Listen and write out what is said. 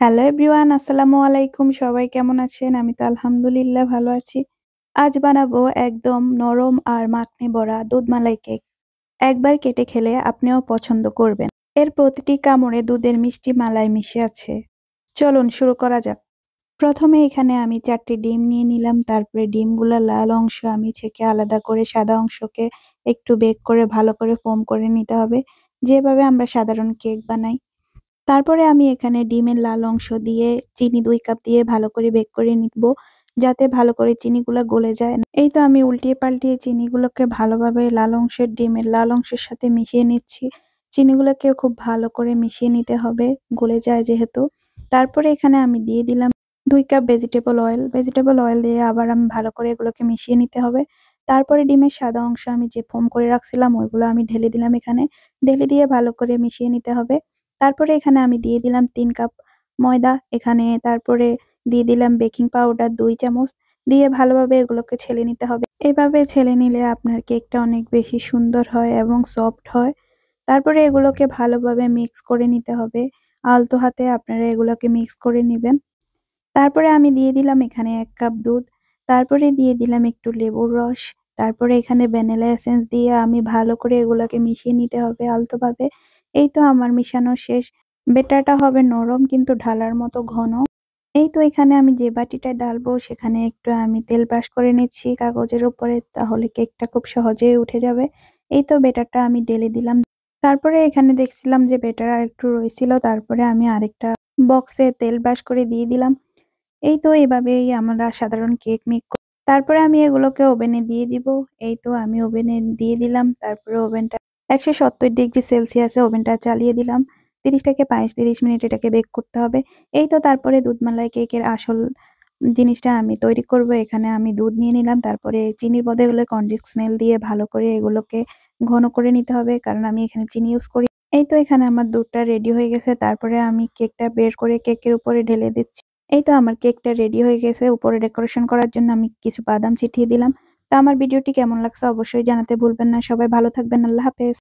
Hello everyone, আসসালামু আলাইকুম। সবাই কেমন আছেন? আমি তো আলহামদুলিল্লাহ ভালো আছি। আজ বানাবো একদম নরম আর মাখনে ভরা দুধ মালাই কেক। একবার কেটে খেলে আপনিও পছন্দ করবেন। এর প্রতিটি কামড়ে দুধের মিষ্টি মালাই মিশে আছে। চলুন শুরু করা যাক। প্রথমে এখানে আমি 4টি ডিম নিয়ে নিলাম। তারপরে ডিমগুলোর লাল অংশ আমি ছেঁকে আলাদা করে সাদা অংশকে একটু বেক করে ভালো করে ফোম করে নিতে হবে, যেভাবে আমরা সাধারণ কেক বানাই। তারপরে আমি এখানে ডিমের লাল অংশ দিয়ে চিনি 2 কাপ দিয়ে ভালো করে বেক করে নিব, যাতে ভালো করে চিনিগুলা গলে যায়। এই তো আমি উল্টিয়ে পাল্টিয়ে চিনিগুলোকে ভালোভাবে ডিমের লাল অংশের সাথে মিশিয়ে নিচ্ছি। চিনিগুলোকে খুব ভালো করে মিশিয়ে নিতে হবে, গলে যায় যেহেতু। তারপরে এখানে আমি দিয়ে দিলাম 2 cup vegetable oil. Vegetable oil দিয়ে আবার আমি ভালো করে এগুলোকে মিশিয়ে নিতে হবে। তারপরে ডিমের সাদা অংশ আমি যে ফোম করে রাখছিলাম ওইগুলো আমি ঢেলে দিলাম এখানে। ঢেলে দিয়ে ভালো করে মিশিয়ে নিতে হবে। তারপরে এখানে আমি দিয়ে দিলাম 3 কাপ ময়দা। এখানে তারপরে দিয়ে দিলাম বেকিং পাউডার 2 চামচ। দিয়ে ভালোভাবে এগুলোকে ছেলে নিতে হবে। এভাবে ছেলে নিলে আপনার কেকটা অনেক বেশি সুন্দর হয় এবং সফট হয়। তারপরে এগুলোকে ভালোভাবে মিক্স করে নিতে হবে। আলতো হাতে আপনারা এগুলোকে মিক্স করে নিবেন। তারপরে আমি দিয়ে দিলাম এখানে 1 কাপ দুধ। তারপরে দিয়ে দিলাম একটু লেবুর রস। তারপরে এখানে ভ্যানিলা এসেন্স দিয়ে আমি ভালো করে এগুলাকে মিশিয়ে নিতে হবে আলতোভাবে। এই তো আমার মিশানো শেষ। বেটারটা হবে নরম কিন্তু ঢালার মতো ঘন। এই তো এখানে আমি যে বাটিটায় ঢালবো সেখানে একটু আমি তেল ব্রাশ করে নিচ্ছি কাগজের উপরে, তাহলে কেকটা খুব সহজেই উঠে যাবে। এই তো বেটারটা আমি ঢেলে দিলাম। তারপরে এখানে দেখছিলাম যে বেটার আরেকটু রয়েছিল, তারপরে আমি আরেকটা বক্সে তেল ব্রাশ করে দিয়ে দিলাম। এই তো এভাবেই আমরা সাধারণ কেক তারপরে আমি এগুলোকে ওভেনে দিয়ে দিব। এই তো আমি ওভেনে দিয়ে দিলাম। তারপরে ওভেনটা 170 ডিগ্রি সেলসিয়াসে ওভেনটা চালিয়ে দিলাম। 30 থেকে 30 মিনিট এটাকে বেক করতে হবে। এই তো তারপরে দুধ মালাই কেকের আসল জিনিসটা আমি তৈরি করব। এখানে আমি দুধ নিয়ে নিলাম। তারপরে চিনির বদলে কনডেন্স মিল্ক দিয়ে ভালো করে এগুলোকে ঘন করে নিতে হবে, কারণ আমি এখানে চিনি ইউজ করি। এই তো এখানে আমার দুধটা রেডি হয়ে গেছে। তারপরে আমি কেকটা বের করে কেকের উপরে ঢেলে দিচ্ছি। এই তো আমার কেকটা রেডি হয়ে গেছে। উপরে ডেকোরেশন করার জন্য আমি কিছু বাদাম ছিটিয়ে দিলাম। তো আমার ভিডিওটি কেমন লাগছে অবশ্যই জানাতে ভুলবেন না। সবাই ভালো থাকবেন। আল্লাহ হাফেজ।